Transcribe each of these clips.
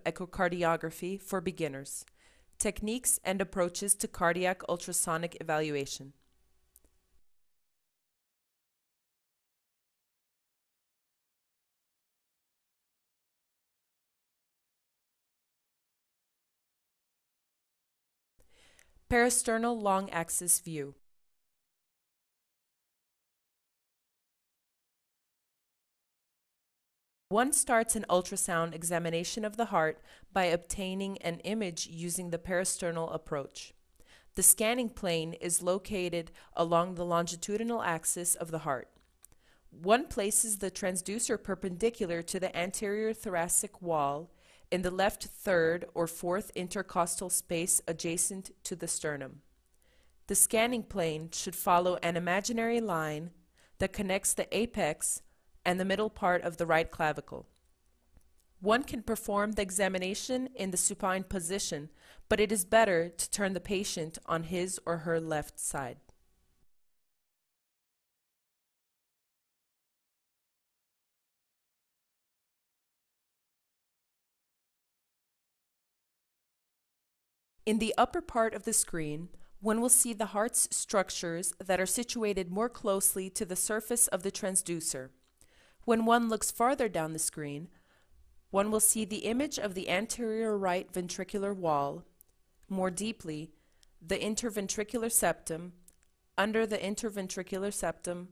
Echocardiography for Beginners, Techniques and Approaches to Cardiac Ultrasonic Evaluation. Parasternal long axis view. One starts an ultrasound examination of the heart by obtaining an image using the Parasternal approach. The scanning plane is located along the longitudinal axis of the heart. One places the transducer perpendicular to the anterior thoracic wall in the left third or fourth intercostal space adjacent to the sternum. The scanning plane should follow an imaginary line that connects the apex and the middle part of the right clavicle. One can perform the examination in the supine position, but it is better to turn the patient on his or her left side. In the upper part of the screen, one will see the heart's structures that are situated more closely to the surface of the transducer. When one looks farther down the screen, one will see the image of the anterior right ventricular wall, more deeply, the interventricular septum, under the interventricular septum,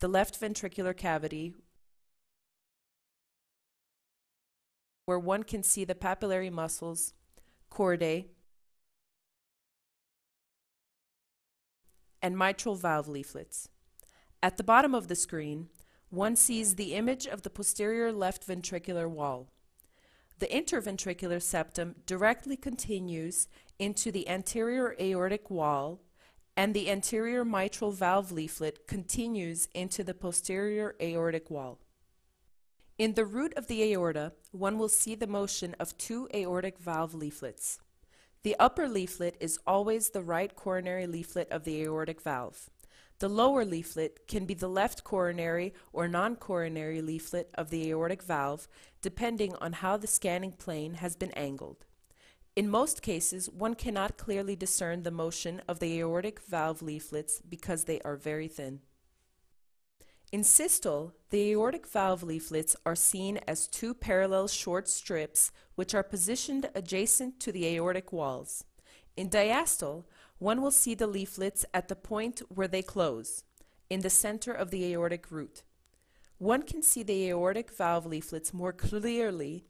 the left ventricular cavity, where one can see the papillary muscles, chordae, and mitral valve leaflets. At the bottom of the screen, one sees the image of the posterior left ventricular wall. The interventricular septum directly continues into the anterior aortic wall, and the anterior mitral valve leaflet continues into the posterior aortic wall. In the root of the aorta, one will see the motion of two aortic valve leaflets. The upper leaflet is always the right coronary leaflet of the aortic valve. The lower leaflet can be the left coronary or non-coronary leaflet of the aortic valve, depending on how the scanning plane has been angled. In most cases, one cannot clearly discern the motion of the aortic valve leaflets because they are very thin. In systole, the aortic valve leaflets are seen as two parallel short strips which are positioned adjacent to the aortic walls. In diastole, one will see the leaflets at the point where they close, in the center of the aortic root. One can see the aortic valve leaflets more clearly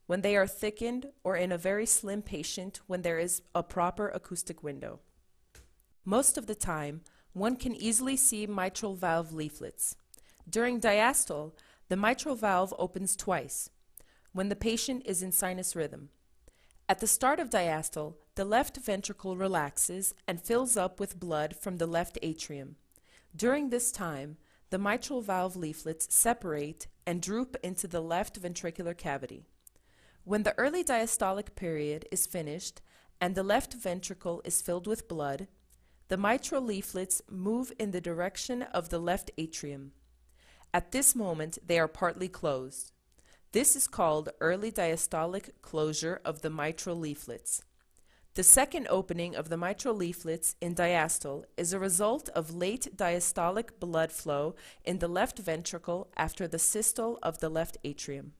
when they are thickened or in a very slim patient when there is a proper acoustic window. Most of the time, one can easily see mitral valve leaflets. During diastole, the mitral valve opens twice, when the patient is in sinus rhythm. At the start of diastole, the left ventricle relaxes and fills up with blood from the left atrium. During this time, the mitral valve leaflets separate and droop into the left ventricular cavity. When the early diastolic period is finished and the left ventricle is filled with blood, the mitral leaflets move in the direction of the left atrium. At this moment, they are partly closed. This is called early diastolic closure of the mitral leaflets. The second opening of the mitral leaflets in diastole is a result of late diastolic blood flow in the left ventricle after the systole of the left atrium.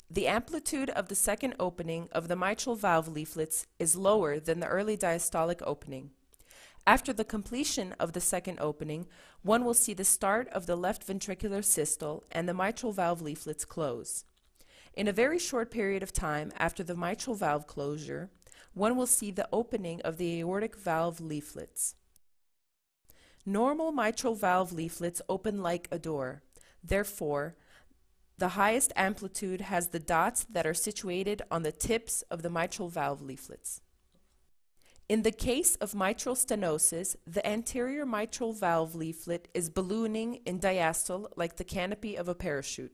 The amplitude of the second opening of the mitral valve leaflets is lower than the early diastolic opening. After the completion of the second opening, one will see the start of the left ventricular systole and the mitral valve leaflets close. In a very short period of time after the mitral valve closure, one will see the opening of the aortic valve leaflets. Normal mitral valve leaflets open like a door. Therefore, the highest amplitude has the dots that are situated on the tips of the mitral valve leaflets. In the case of mitral stenosis, the anterior mitral valve leaflet is ballooning in diastole like the canopy of a parachute.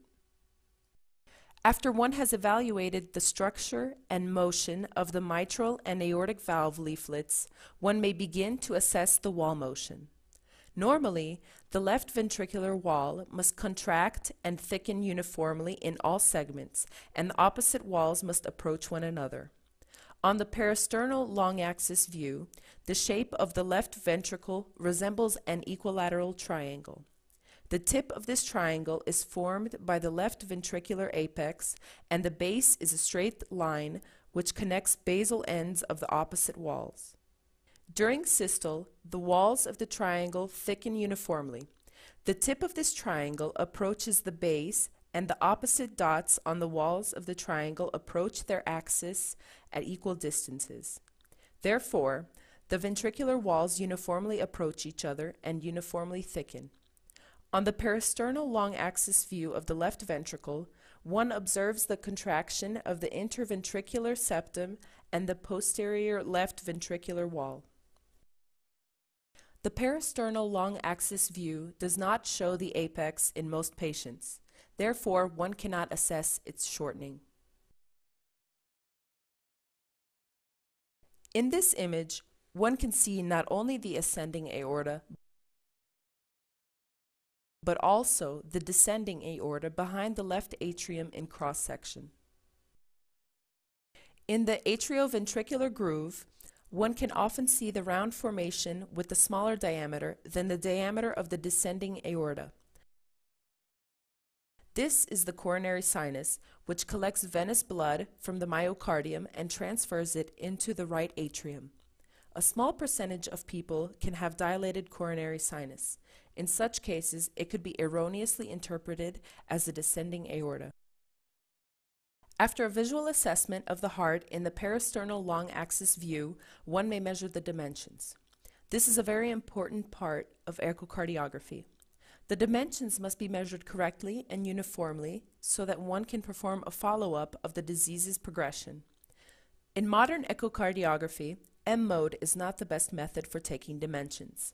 After one has evaluated the structure and motion of the mitral and aortic valve leaflets, one may begin to assess the wall motion. Normally, the left ventricular wall must contract and thicken uniformly in all segments, and the opposite walls must approach one another. On the parasternal long-axis view, the shape of the left ventricle resembles an equilateral triangle. The tip of this triangle is formed by the left ventricular apex, and the base is a straight line which connects basal ends of the opposite walls. During systole, the walls of the triangle thicken uniformly. The tip of this triangle approaches the base, and the opposite dots on the walls of the triangle approach their axis at equal distances. Therefore, the ventricular walls uniformly approach each other and uniformly thicken. On the parasternal long-axis view of the left ventricle, one observes the contraction of the interventricular septum and the posterior left ventricular wall. The parasternal long-axis view does not show the apex in most patients. Therefore, one cannot assess its shortening. In this image, one can see not only the ascending aorta, but also the descending aorta behind the left atrium in cross-section. In the atrioventricular groove, one can often see the round formation with a smaller diameter than the diameter of the descending aorta. This is the coronary sinus, which collects venous blood from the myocardium and transfers it into the right atrium. A small percentage of people can have dilated coronary sinus. In such cases, it could be erroneously interpreted as a descending aorta. After a visual assessment of the heart in the parasternal long-axis view, one may measure the dimensions. This is a very important part of echocardiography. The dimensions must be measured correctly and uniformly so that one can perform a follow-up of the disease's progression. In modern echocardiography, M-mode is not the best method for taking dimensions.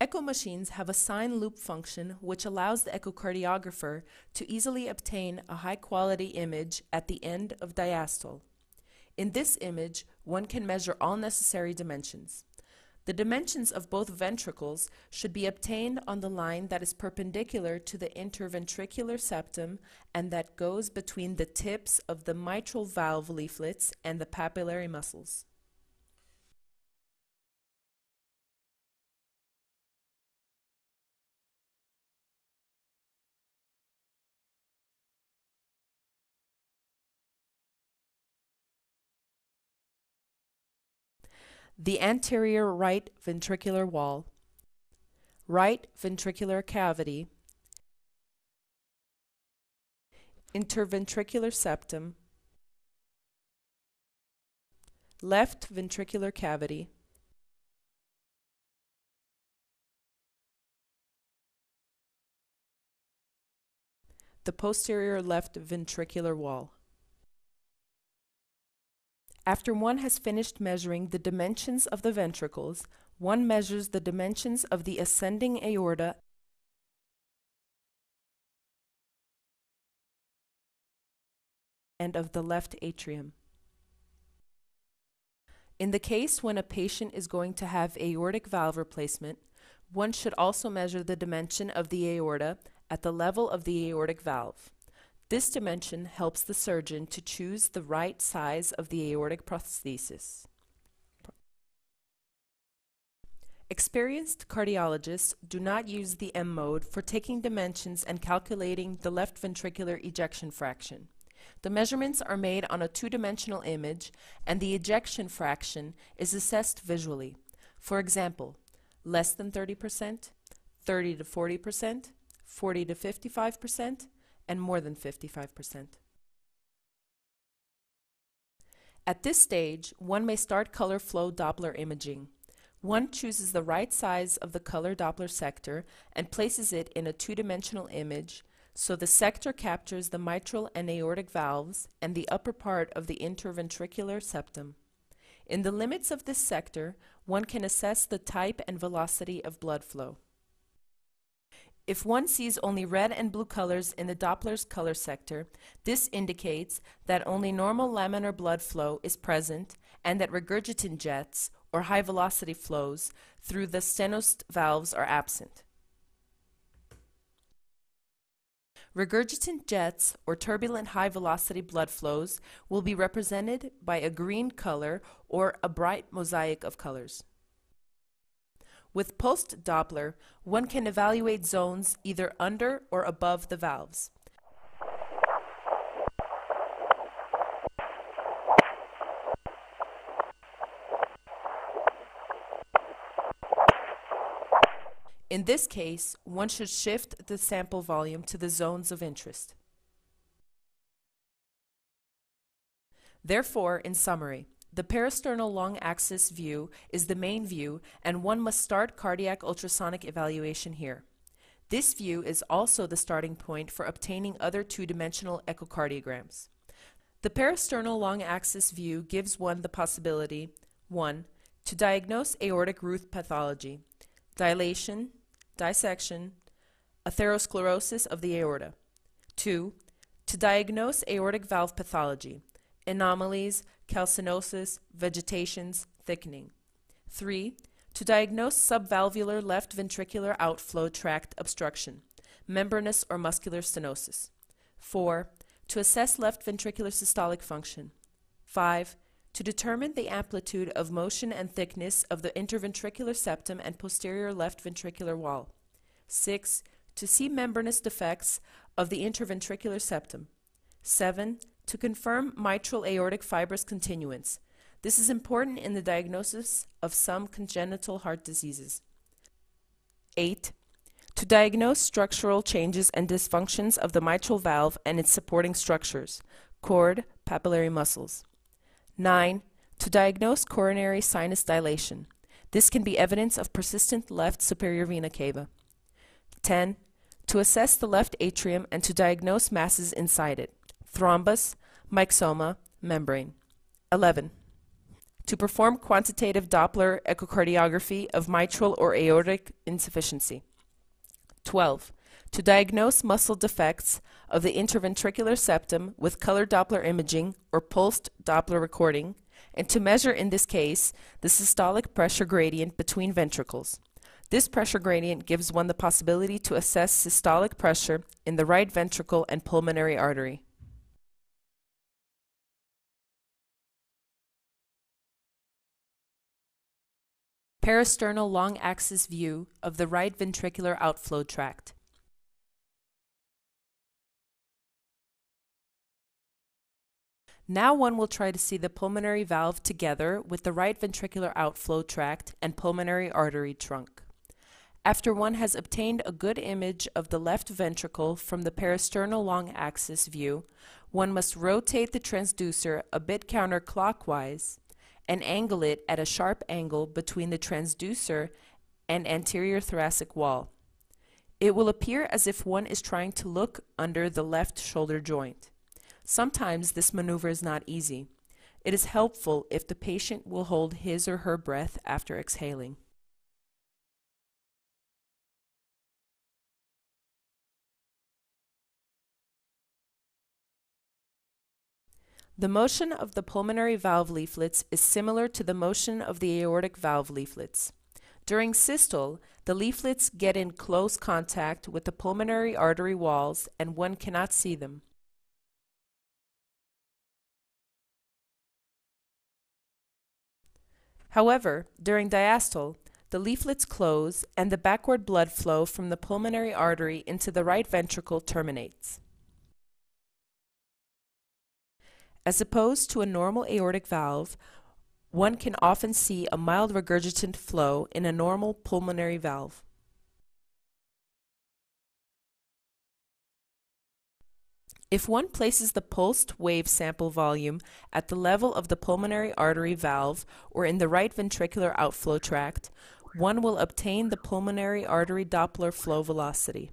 Echo machines have a sine loop function which allows the echocardiographer to easily obtain a high-quality image at the end of diastole. In this image, one can measure all necessary dimensions. The dimensions of both ventricles should be obtained on the line that is perpendicular to the interventricular septum and that goes between the tips of the mitral valve leaflets and the papillary muscles. The anterior right ventricular wall, right ventricular cavity, interventricular septum, left ventricular cavity, the posterior left ventricular wall. After one has finished measuring the dimensions of the ventricles, one measures the dimensions of the ascending aorta and of the left atrium. In the case when a patient is going to have aortic valve replacement, one should also measure the dimension of the aorta at the level of the aortic valve. This dimension helps the surgeon to choose the right size of the aortic prosthesis. Experienced cardiologists do not use the M-mode for taking dimensions and calculating the left ventricular ejection fraction. The measurements are made on a two-dimensional image, and the ejection fraction is assessed visually. For example, less than 30%, 30 to 40%, 40 to 55%, and more than 55%. At this stage, one may start color flow Doppler imaging. One chooses the right size of the color Doppler sector and places it in a two-dimensional image so the sector captures the mitral and aortic valves and the upper part of the interventricular septum. In the limits of this sector, one can assess the type and velocity of blood flow. If one sees only red and blue colors in the Doppler's color sector, this indicates that only normal laminar blood flow is present and that regurgitant jets, or high-velocity flows, through the stenosed valves are absent. Regurgitant jets, or turbulent high-velocity blood flows, will be represented by a green color or a bright mosaic of colors. With pulsed Doppler, one can evaluate zones either under or above the valves. In this case, one should shift the sample volume to the zones of interest. Therefore, in summary, the parasternal long-axis view is the main view, and one must start cardiac ultrasonic evaluation here. This view is also the starting point for obtaining other two-dimensional echocardiograms. The parasternal long-axis view gives one the possibility, 1. To diagnose aortic root pathology, dilation, dissection, atherosclerosis of the aorta. 2. To diagnose aortic valve pathology, anomalies, calcinosis, vegetations, thickening. 3. To diagnose subvalvular left ventricular outflow tract obstruction, membranous or muscular stenosis. 4. To assess left ventricular systolic function. 5. To determine the amplitude of motion and thickness of the interventricular septum and posterior left ventricular wall. 6. To see membranous defects of the interventricular septum. 7. To confirm mitral aortic fibrous continuance. This is important in the diagnosis of some congenital heart diseases. 8. To diagnose structural changes and dysfunctions of the mitral valve and its supporting structures, cord, papillary muscles. 9. To diagnose coronary sinus dilation. This can be evidence of persistent left superior vena cava. 10. To assess the left atrium and to diagnose masses inside it, thrombus, myxoma, membrane. 11. To perform quantitative Doppler echocardiography of mitral or aortic insufficiency. 12. To diagnose muscle defects of the interventricular septum with color Doppler imaging or pulsed Doppler recording, and to measure in this case the systolic pressure gradient between ventricles. This pressure gradient gives one the possibility to assess systolic pressure in the right ventricle and pulmonary artery. Parasternal long-axis view of the right ventricular outflow tract. Now one will try to see the pulmonary valve together with the right ventricular outflow tract and pulmonary artery trunk. After one has obtained a good image of the left ventricle from the parasternal long-axis view, one must rotate the transducer a bit counterclockwise and angle it at a sharp angle between the transducer and anterior thoracic wall. It will appear as if one is trying to look under the left shoulder joint. Sometimes this maneuver is not easy. It is helpful if the patient will hold his or her breath after exhaling. The motion of the pulmonary valve leaflets is similar to the motion of the aortic valve leaflets. During systole, the leaflets get in close contact with the pulmonary artery walls and one cannot see them. However, during diastole, the leaflets close and the backward blood flow from the pulmonary artery into the right ventricle terminates. As opposed to a normal aortic valve, one can often see a mild regurgitant flow in a normal pulmonary valve. If one places the pulsed wave sample volume at the level of the pulmonary artery valve or in the right ventricular outflow tract, one will obtain the pulmonary artery Doppler flow velocity.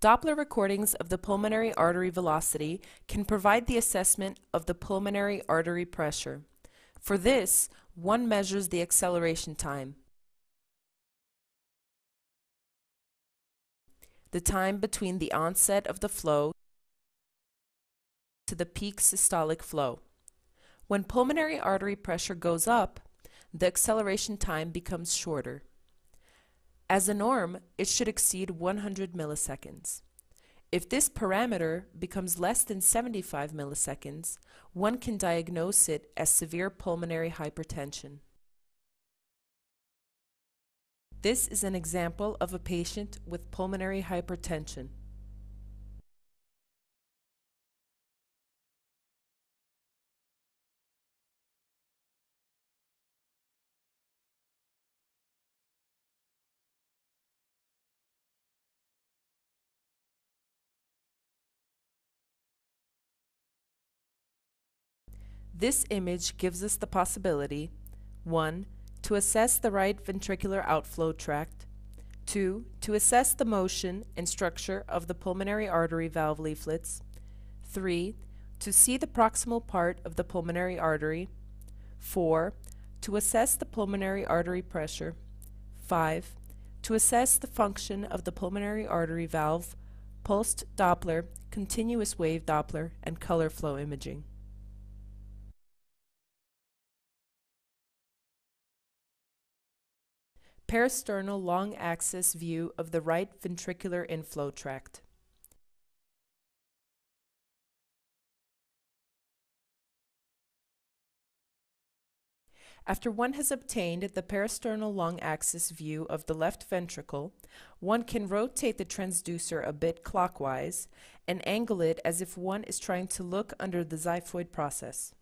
Doppler recordings of the pulmonary artery velocity can provide the assessment of the pulmonary artery pressure. For this, one measures the acceleration time, the time between the onset of the flow to the peak systolic flow. When pulmonary artery pressure goes up, the acceleration time becomes shorter. As a norm, it should exceed 100 milliseconds. If this parameter becomes less than 75 milliseconds, one can diagnose it as severe pulmonary hypertension. This is an example of a patient with pulmonary hypertension. This image gives us the possibility: 1. To assess the right ventricular outflow tract. 2. To assess the motion and structure of the pulmonary artery valve leaflets. 3. To see the proximal part of the pulmonary artery. 4. To assess the pulmonary artery pressure. 5. To assess the function of the pulmonary artery valve, pulsed Doppler, continuous wave Doppler, and color flow imaging. Parasternal long-axis view of the right ventricular inflow tract. After one has obtained the parasternal long-axis view of the left ventricle, one can rotate the transducer a bit clockwise and angle it as if one is trying to look under the xiphoid process.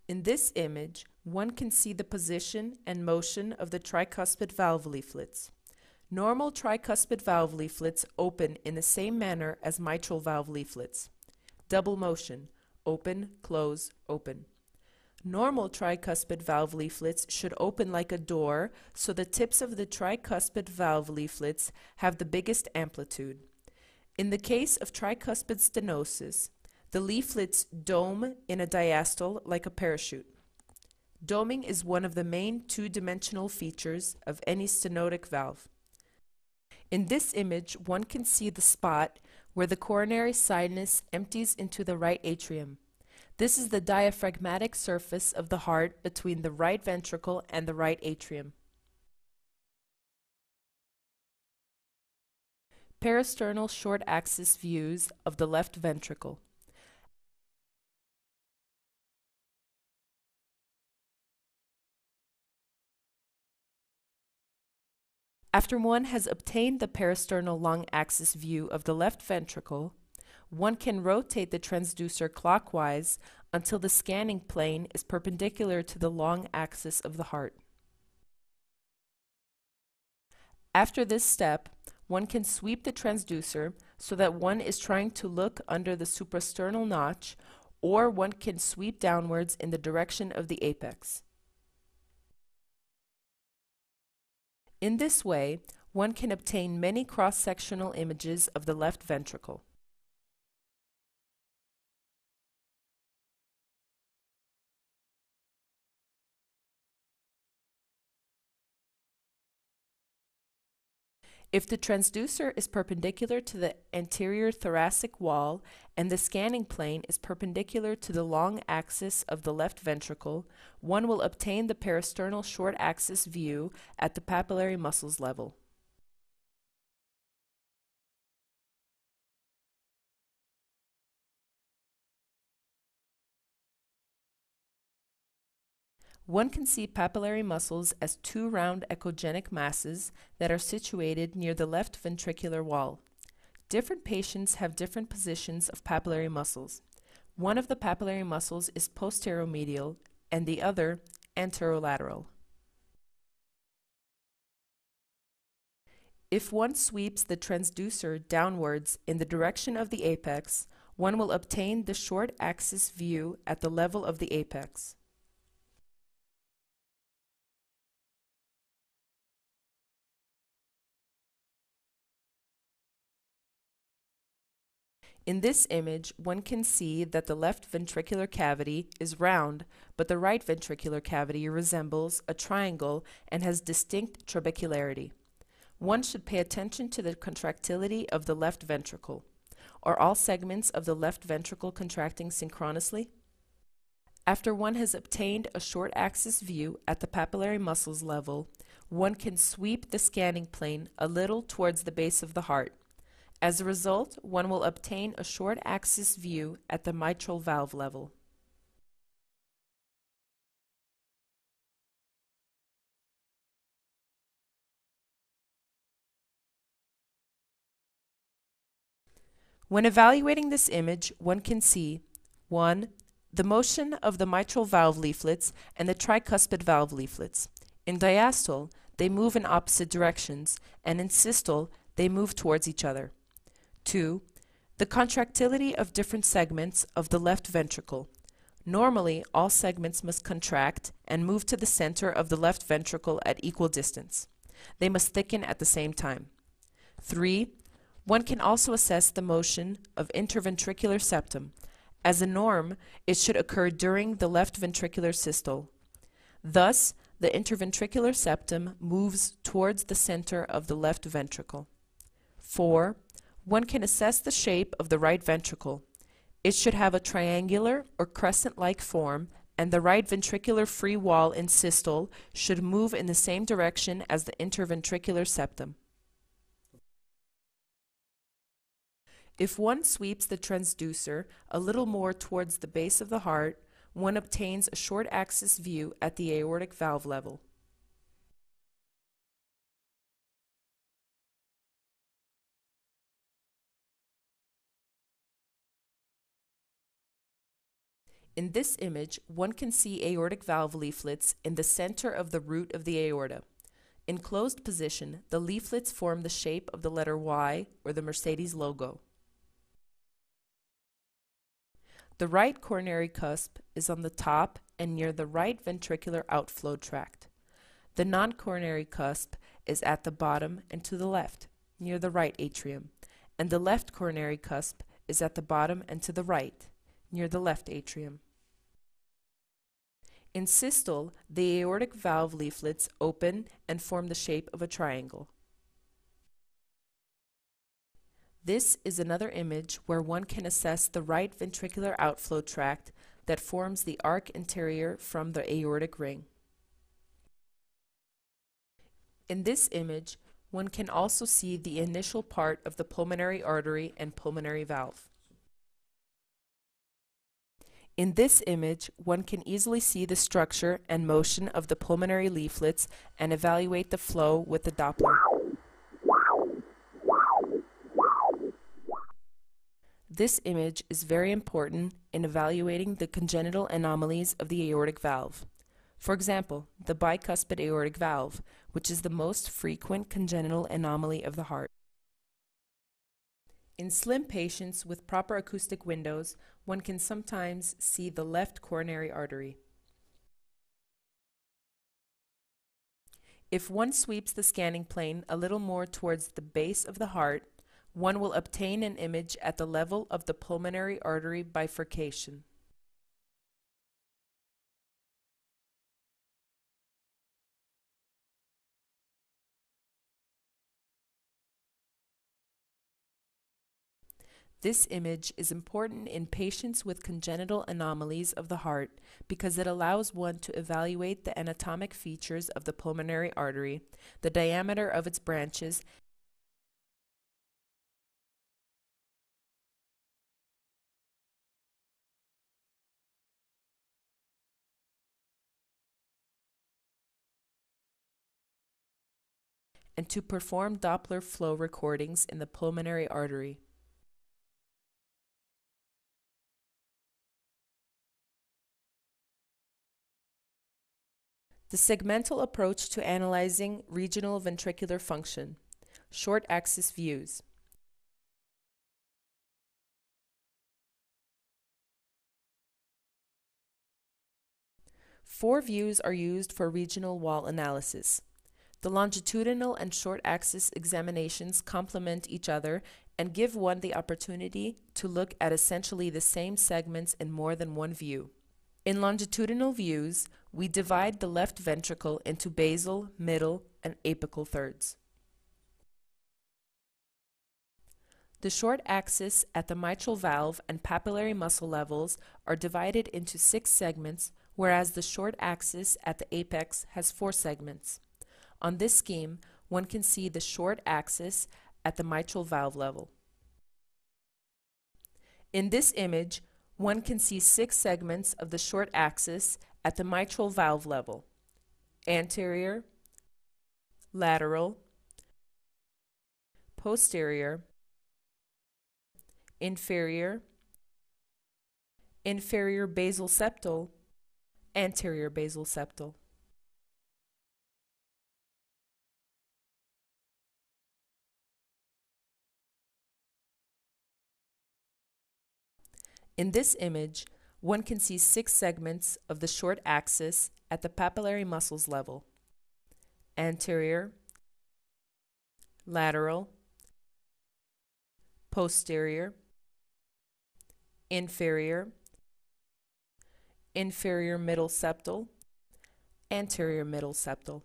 In this image, one can see the position and motion of the tricuspid valve leaflets. Normal tricuspid valve leaflets open in the same manner as mitral valve leaflets. Double motion: open, close, open. Normal tricuspid valve leaflets should open like a door, so the tips of the tricuspid valve leaflets have the biggest amplitude. In the case of tricuspid stenosis, the leaflets dome in a diastole like a parachute. Doming is one of the main two-dimensional features of any stenotic valve. In this image, one can see the spot where the coronary sinus empties into the right atrium. This is the diaphragmatic surface of the heart between the right ventricle and the right atrium. Parasternal short-axis views of the left ventricle. After one has obtained the parasternal long-axis view of the left ventricle, one can rotate the transducer clockwise until the scanning plane is perpendicular to the long axis of the heart. After this step, one can sweep the transducer so that one is trying to look under the suprasternal notch, or one can sweep downwards in the direction of the apex. In this way, one can obtain many cross-sectional images of the left ventricle. If the transducer is perpendicular to the anterior thoracic wall and the scanning plane is perpendicular to the long axis of the left ventricle, one will obtain the parasternal short axis view at the papillary muscles level. One can see papillary muscles as two round echogenic masses that are situated near the left ventricular wall. Different patients have different positions of papillary muscles. One of the papillary muscles is posteromedial and the other anterolateral. If one sweeps the transducer downwards in the direction of the apex, one will obtain the short axis view at the level of the apex. In this image, one can see that the left ventricular cavity is round, but the right ventricular cavity resembles a triangle and has distinct trabecularity. One should pay attention to the contractility of the left ventricle. Are all segments of the left ventricle contracting synchronously? After one has obtained a short axis view at the papillary muscles level, one can sweep the scanning plane a little towards the base of the heart. As a result, one will obtain a short axis view at the mitral valve level. When evaluating this image, one can see 1. The motion of the mitral valve leaflets and the tricuspid valve leaflets. In diastole, they move in opposite directions, and in systole, they move towards each other. 2. The contractility of different segments of the left ventricle. Normally, all segments must contract and move to the center of the left ventricle at equal distance. They must thicken at the same time. 3. One can also assess the motion of interventricular septum. As a norm, it should occur during the left ventricular systole. Thus, the interventricular septum moves towards the center of the left ventricle. 4. One can assess the shape of the right ventricle. It should have a triangular or crescent-like form, and the right ventricular free wall in systole should move in the same direction as the interventricular septum. If one sweeps the transducer a little more towards the base of the heart, one obtains a short axis view at the aortic valve level. In this image, one can see aortic valve leaflets in the center of the root of the aorta. In closed position, the leaflets form the shape of the letter Y, or the Mercedes logo. The right coronary cusp is on the top and near the right ventricular outflow tract. The non-coronary cusp is at the bottom and to the left, near the right atrium, and the left coronary cusp is at the bottom and to the right, near the left atrium. In systole, the aortic valve leaflets open and form the shape of a triangle. This is another image where one can assess the right ventricular outflow tract that forms the arc interior from the aortic ring. In this image, one can also see the initial part of the pulmonary artery and pulmonary valve. In this image, one can easily see the structure and motion of the pulmonary leaflets and evaluate the flow with the Doppler. This image is very important in evaluating the congenital anomalies of the aortic valve. For example, the bicuspid aortic valve, which is the most frequent congenital anomaly of the heart. In slim patients with proper acoustic windows, one can sometimes see the left coronary artery. If one sweeps the scanning plane a little more towards the base of the heart, one will obtain an image at the level of the pulmonary artery bifurcation. This image is important in patients with congenital anomalies of the heart because it allows one to evaluate the anatomic features of the pulmonary artery, the diameter of its branches, and to perform Doppler flow recordings in the pulmonary artery. The segmental approach to analyzing regional ventricular function. Short axis views. Four views are used for regional wall analysis. The longitudinal and short axis examinations complement each other and give one the opportunity to look at essentially the same segments in more than one view. In longitudinal views, we divide the left ventricle into basal, middle, and apical thirds. The short axis at the mitral valve and papillary muscle levels are divided into 6 segments, whereas the short axis at the apex has 4 segments. On this scheme, one can see the short axis at the mitral valve level. In this image, one can see 6 segments of the short axis at the mitral valve level: anterior, lateral, posterior, inferior, inferior basal septal, anterior basal septal. In this image, one can see 6 segments of the short axis at the papillary muscles level: anterior, lateral, posterior, inferior, inferior middle septal, anterior middle septal.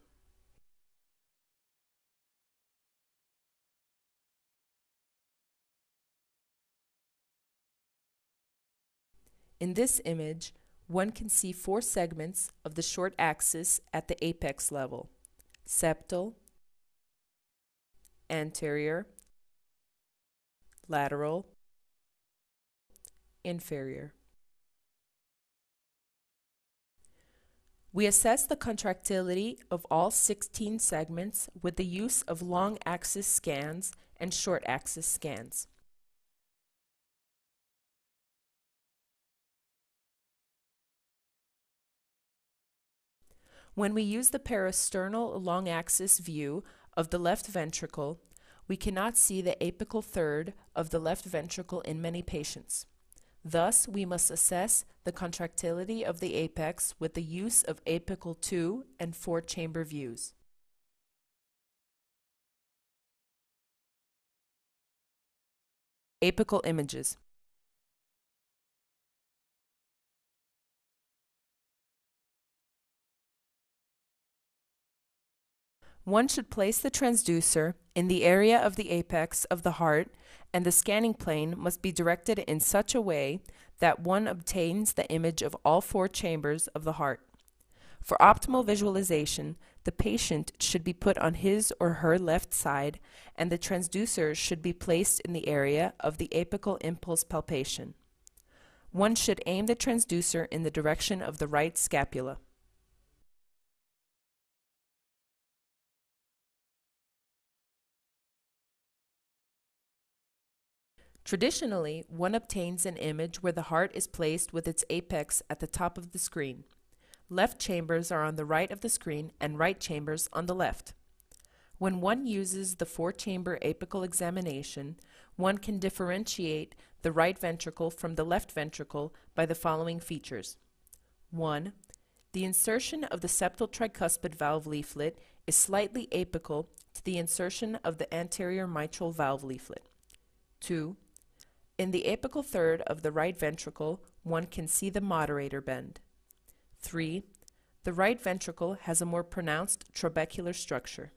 In this image, one can see 4 segments of the short axis at the apex level: septal, anterior, lateral, inferior. We assess the contractility of all 16 segments with the use of long axis scans and short axis scans. When we use the parasternal long axis view of the left ventricle, we cannot see the apical third of the left ventricle in many patients. Thus, we must assess the contractility of the apex with the use of apical 2 and 4 chamber views. Apical images. One should place the transducer in the area of the apex of the heart, and the scanning plane must be directed in such a way that one obtains the image of all 4 chambers of the heart. For optimal visualization, the patient should be put on his or her left side, and the transducer should be placed in the area of the apical impulse palpation. One should aim the transducer in the direction of the right scapula. Traditionally, one obtains an image where the heart is placed with its apex at the top of the screen. Left chambers are on the right of the screen and right chambers on the left. When one uses the 4-chamber apical examination, one can differentiate the right ventricle from the left ventricle by the following features. 1. The insertion of the septal tricuspid valve leaflet is slightly apical to the insertion of the anterior mitral valve leaflet. 2. In the apical third of the right ventricle, one can see the moderator bend. 3. The right ventricle has a more pronounced trabecular structure.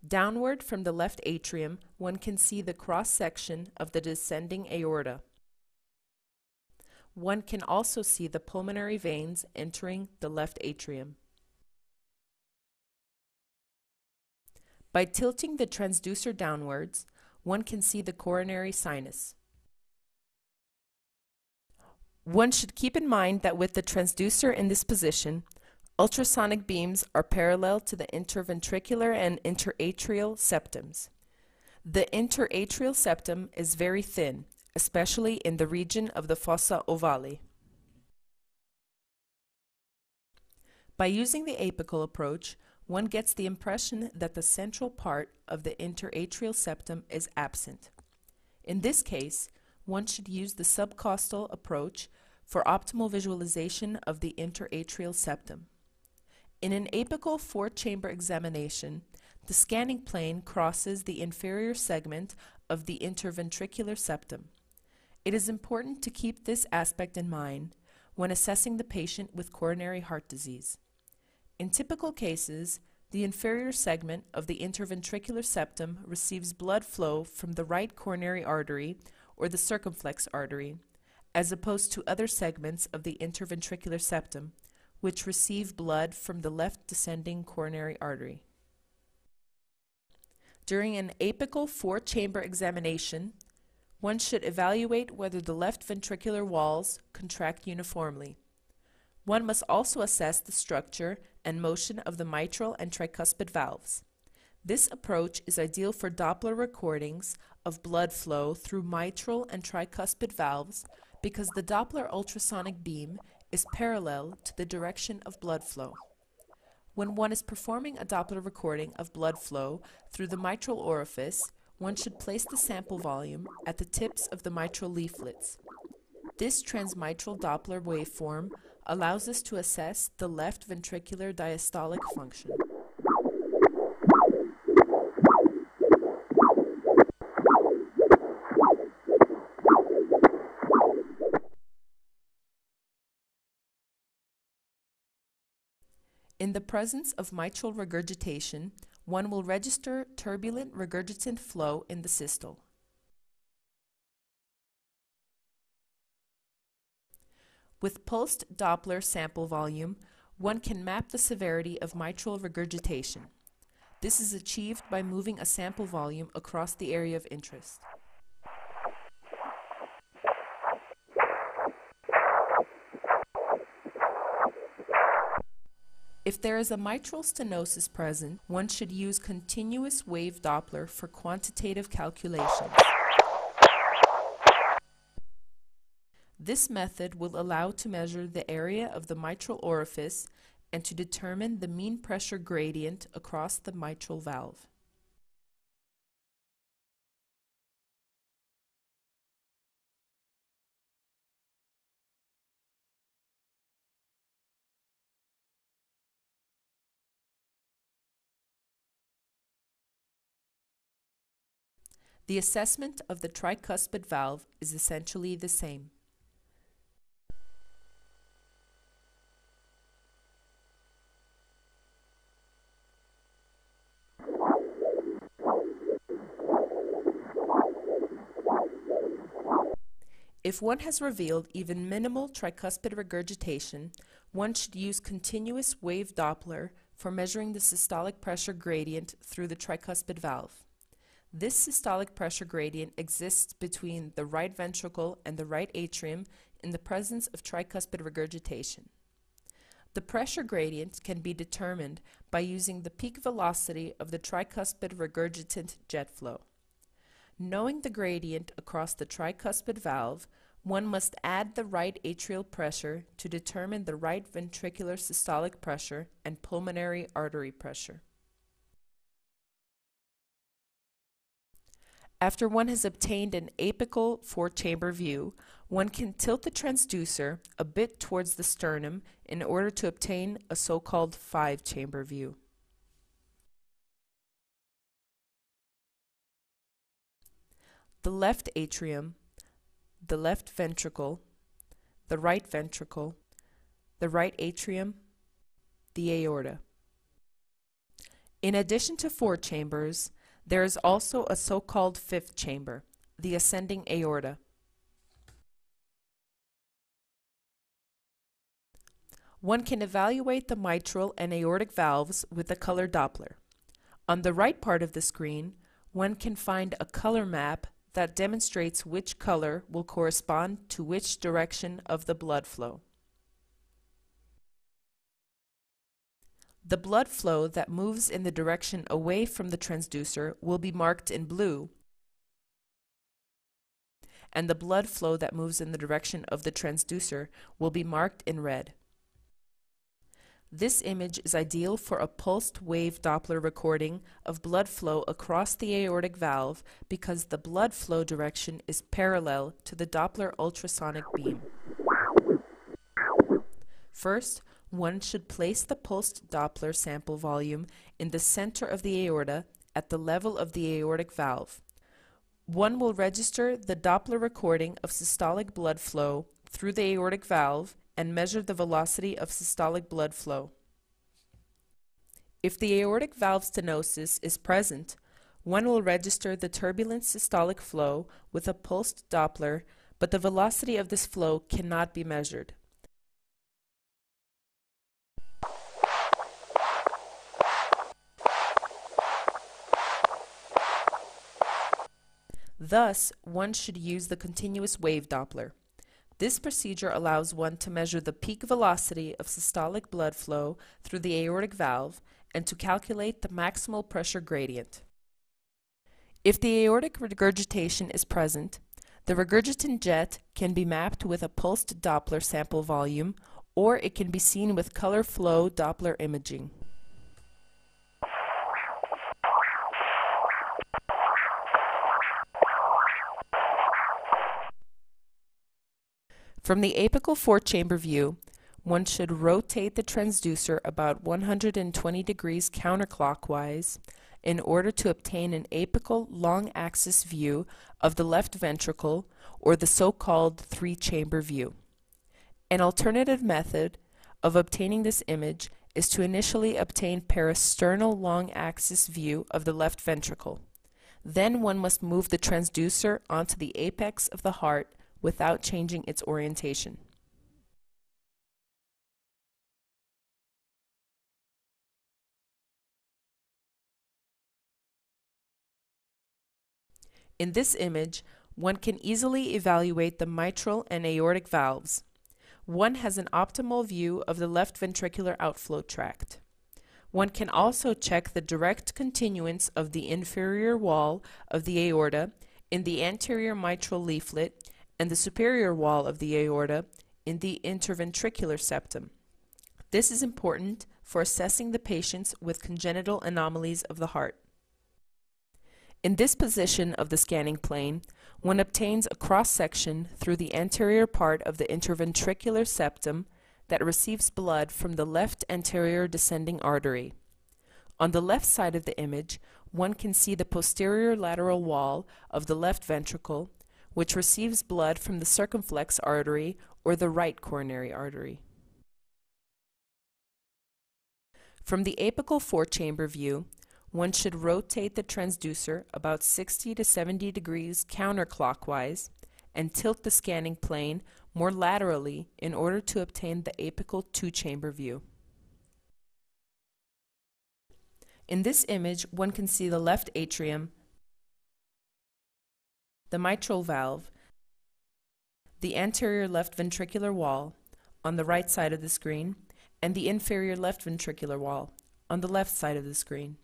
Downward from the left atrium, one can see the cross-section of the descending aorta. One can also see the pulmonary veins entering the left atrium. By tilting the transducer downwards, one can see the coronary sinus. One should keep in mind that with the transducer in this position, ultrasonic beams are parallel to the interventricular and interatrial septums. The interatrial septum is very thin, especially in the region of the fossa ovale. By using the apical approach, one gets the impression that the central part of the interatrial septum is absent. In this case, one should use the subcostal approach for optimal visualization of the interatrial septum. In an apical 4-chamber examination, The scanning plane crosses the inferior segment of the interventricular septum. It is important to keep this aspect in mind when assessing the patient with coronary heart disease. In typical cases, the inferior segment of the interventricular septum receives blood flow from the right coronary artery or the circumflex artery, as opposed to other segments of the interventricular septum, which receive blood from the left descending coronary artery. During an apical four-chamber examination, one should evaluate whether the left ventricular walls contract uniformly. One must also assess the structure and motion of the mitral and tricuspid valves. This approach is ideal for Doppler recordings of blood flow through mitral and tricuspid valves because the Doppler ultrasonic beam is parallel to the direction of blood flow. When one is performing a Doppler recording of blood flow through the mitral orifice, one should place the sample volume at the tips of the mitral leaflets. This transmitral Doppler waveform allows us to assess the left ventricular diastolic function. In the presence of mitral regurgitation, one will register turbulent regurgitant flow in the systole. With pulsed Doppler sample volume, one can map the severity of mitral regurgitation. This is achieved by moving a sample volume across the area of interest. If there is a mitral stenosis present, one should use continuous wave Doppler for quantitative calculations. This method will allow to measure the area of the mitral orifice and to determine the mean pressure gradient across the mitral valve. The assessment of the tricuspid valve is essentially the same. If one has revealed even minimal tricuspid regurgitation, one should use continuous wave Doppler for measuring the systolic pressure gradient through the tricuspid valve. This systolic pressure gradient exists between the right ventricle and the right atrium in the presence of tricuspid regurgitation. The pressure gradient can be determined by using the peak velocity of the tricuspid regurgitant jet flow. Knowing the gradient across the tricuspid valve, one must add the right atrial pressure to determine the right ventricular systolic pressure and pulmonary artery pressure. After one has obtained an apical four-chamber view, one can tilt the transducer a bit towards the sternum in order to obtain a so-called five-chamber view. The left atrium, the left ventricle, the right ventricle, the right atrium, the aorta. In addition to four chambers, there is also a so-called fifth chamber, the ascending aorta. One can evaluate the mitral and aortic valves with a color Doppler. On the right part of the screen, one can find a color map that demonstrates which color will correspond to which direction of the blood flow. The blood flow that moves in the direction away from the transducer will be marked in blue, and the blood flow that moves in the direction of the transducer will be marked in red. This image is ideal for a pulsed wave Doppler recording of blood flow across the aortic valve because the blood flow direction is parallel to the Doppler ultrasonic beam. First, one should place the pulsed Doppler sample volume in the center of the aorta at the level of the aortic valve. One will register the Doppler recording of systolic blood flow through the aortic valve and measure the velocity of systolic blood flow. If the aortic valve stenosis is present, one will register the turbulent systolic flow with a pulsed Doppler, but the velocity of this flow cannot be measured. Thus, one should use the continuous wave Doppler. This procedure allows one to measure the peak velocity of systolic blood flow through the aortic valve and to calculate the maximal pressure gradient. If the aortic regurgitation is present, the regurgitant jet can be mapped with a pulsed Doppler sample volume, or it can be seen with color flow Doppler imaging. From the apical four-chamber view, one should rotate the transducer about 120 degrees counterclockwise in order to obtain an apical long-axis view of the left ventricle, or the so-called three-chamber view. An alternative method of obtaining this image is to initially obtain parasternal long-axis view of the left ventricle. Then one must move the transducer onto the apex of the heart without changing its orientation. In this image, one can easily evaluate the mitral and aortic valves. One has an optimal view of the left ventricular outflow tract. One can also check the direct continuance of the inferior wall of the aorta in the anterior mitral leaflet and the superior wall of the aorta in the interventricular septum. This is important for assessing the patients with congenital anomalies of the heart. In this position of the scanning plane, one obtains a cross-section through the anterior part of the interventricular septum that receives blood from the left anterior descending artery. On the left side of the image, one can see the posterior lateral wall of the left ventricle, which receives blood from the circumflex artery or the right coronary artery. From the apical four-chamber view, one should rotate the transducer about 60 to 70 degrees counterclockwise and tilt the scanning plane more laterally in order to obtain the apical two-chamber view. In this image, one can see the left atrium, the mitral valve, the anterior left ventricular wall on the right side of the screen, and the inferior left ventricular wall on the left side of the screen.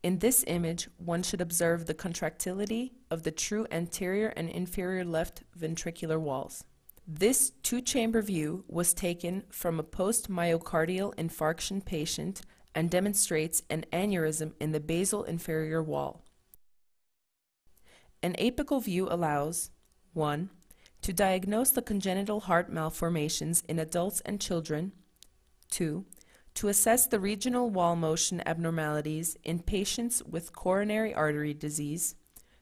In this image, one should observe the contractility of the true anterior and inferior left ventricular walls. This two-chamber view was taken from a post-myocardial infarction patient and demonstrates an aneurysm in the basal inferior wall. An apical view allows 1. To diagnose the congenital heart malformations in adults and children. 2. To assess the regional wall motion abnormalities in patients with coronary artery disease.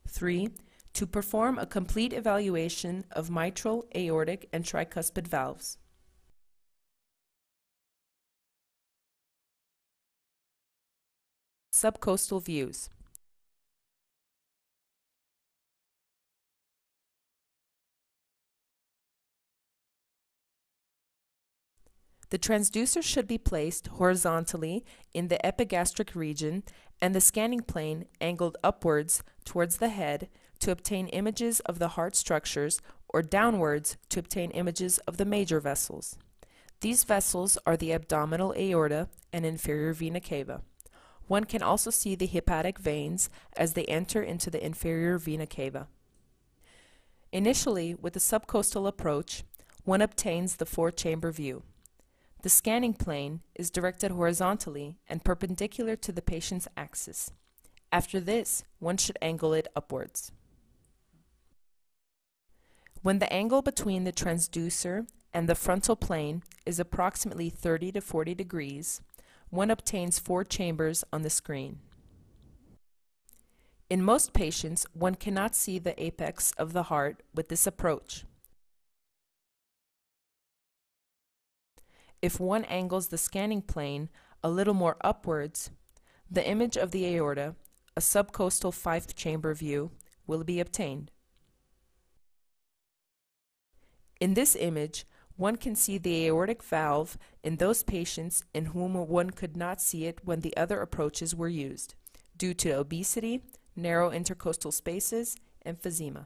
3. To perform a complete evaluation of mitral, aortic, and tricuspid valves. Subcostal views. The transducer should be placed horizontally in the epigastric region and the scanning plane angled upwards towards the head to obtain images of the heart structures, or downwards to obtain images of the major vessels. These vessels are the abdominal aorta and inferior vena cava. One can also see the hepatic veins as they enter into the inferior vena cava. Initially, with the subcostal approach, one obtains the four-chamber view. The scanning plane is directed horizontally and perpendicular to the patient's axis. After this, one should angle it upwards. When the angle between the transducer and the frontal plane is approximately 30 to 40 degrees, one obtains 4 chambers on the screen. In most patients, one cannot see the apex of the heart with this approach. If one angles the scanning plane a little more upwards, the image of the aorta, a subcostal 5-chamber view, will be obtained. In this image, one can see the aortic valve in those patients in whom one could not see it when the other approaches were used, due to obesity, narrow intercostal spaces, emphysema.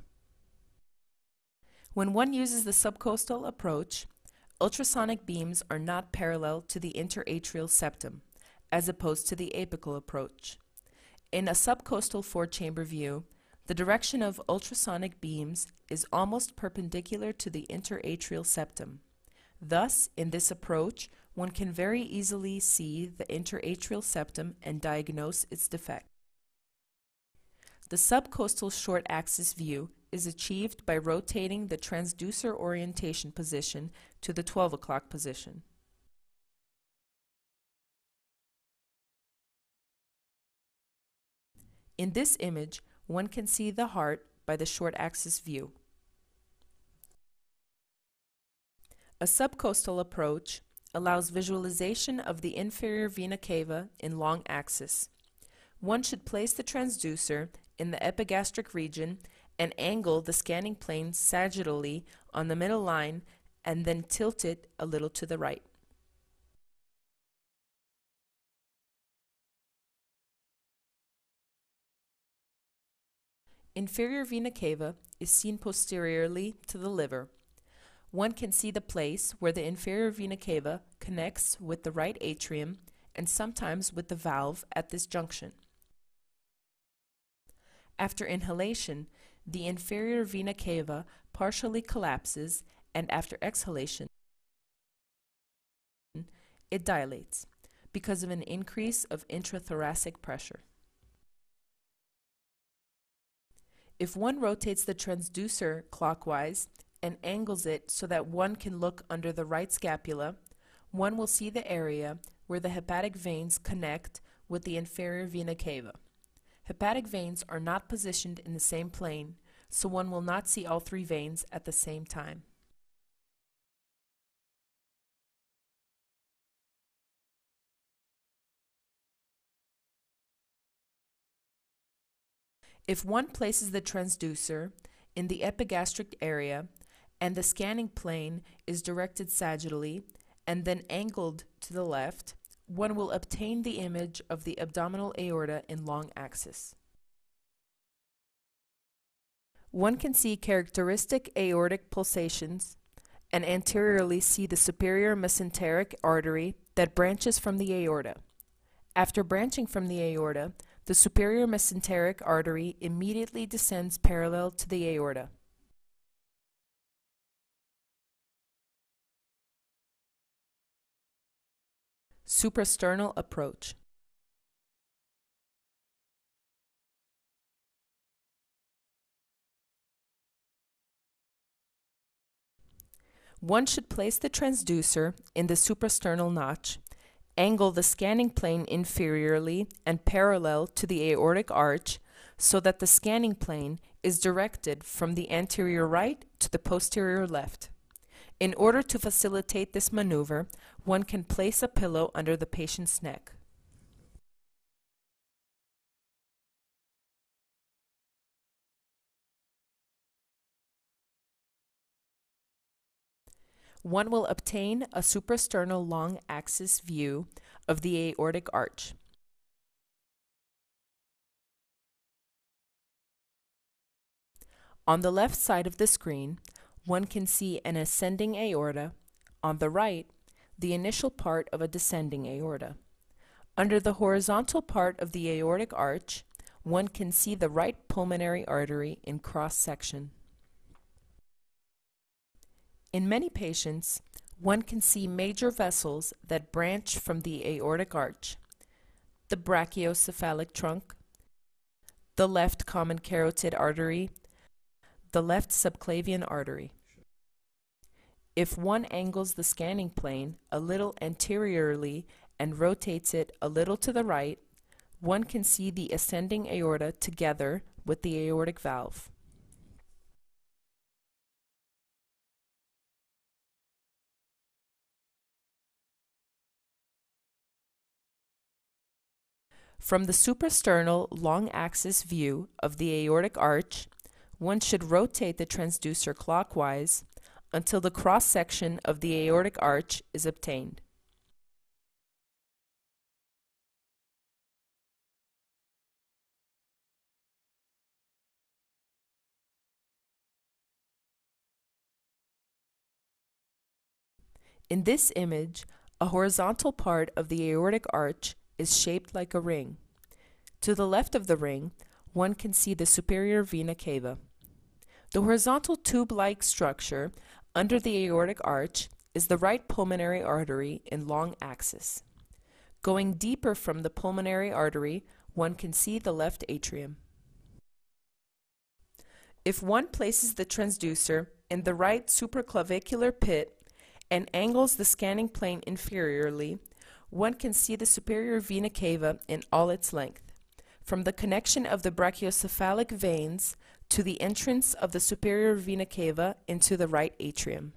When one uses the subcostal approach, ultrasonic beams are not parallel to the interatrial septum, as opposed to the apical approach. In a subcostal 4-chamber view, the direction of ultrasonic beams is almost perpendicular to the interatrial septum. Thus, in this approach, one can very easily see the interatrial septum and diagnose its defect. The subcostal short axis view is achieved by rotating the transducer orientation position to the 12 o'clock position. In this image, one can see the heart by the short axis view. A subcostal approach allows visualization of the inferior vena cava in long axis. One should place the transducer in the epigastric region and angle the scanning plane sagittally on the middle line and then tilt it a little to the right. Inferior vena cava is seen posteriorly to the liver. One can see the place where the inferior vena cava connects with the right atrium and sometimes with the valve at this junction. After inhalation, the inferior vena cava partially collapses, and after exhalation, it dilates because of an increase of intrathoracic pressure. If one rotates the transducer clockwise and angles it so that one can look under the right scapula, one will see the area where the hepatic veins connect with the inferior vena cava. Hepatic veins are not positioned in the same plane, so one will not see all 3 veins at the same time. If one places the transducer in the epigastric area and the scanning plane is directed sagittally and then angled to the left, one will obtain the image of the abdominal aorta in long axis. One can see characteristic aortic pulsations and anteriorly see the superior mesenteric artery that branches from the aorta. After branching from the aorta, the superior mesenteric artery immediately descends parallel to the aorta. Suprasternal approach. One should place the transducer in the suprasternal notch, angle the scanning plane inferiorly and parallel to the aortic arch so that the scanning plane is directed from the anterior right to the posterior left. In order to facilitate this maneuver, one can place a pillow under the patient's neck. One will obtain a suprasternal long axis view of the aortic arch. On the left side of the screen, one can see an ascending aorta. On the right, the initial part of a descending aorta. Under the horizontal part of the aortic arch, one can see the right pulmonary artery in cross-section. In many patients, one can see major vessels that branch from the aortic arch: the brachiocephalic trunk, the left common carotid artery, the left subclavian artery. If one angles the scanning plane a little anteriorly and rotates it a little to the right, one can see the ascending aorta together with the aortic valve. From the suprasternal long axis view of the aortic arch, one should rotate the transducer clockwise until the cross-section of the aortic arch is obtained. In this image, a horizontal part of the aortic arch is shaped like a ring. To the left of the ring, one can see the superior vena cava. The horizontal tube-like structure under the aortic arch is the right pulmonary artery in long axis. Going deeper from the pulmonary artery, one can see the left atrium. If one places the transducer in the right supraclavicular pit and angles the scanning plane inferiorly, one can see the superior vena cava in all its length, from the connection of the brachiocephalic veins to the entrance of the superior vena cava into the right atrium.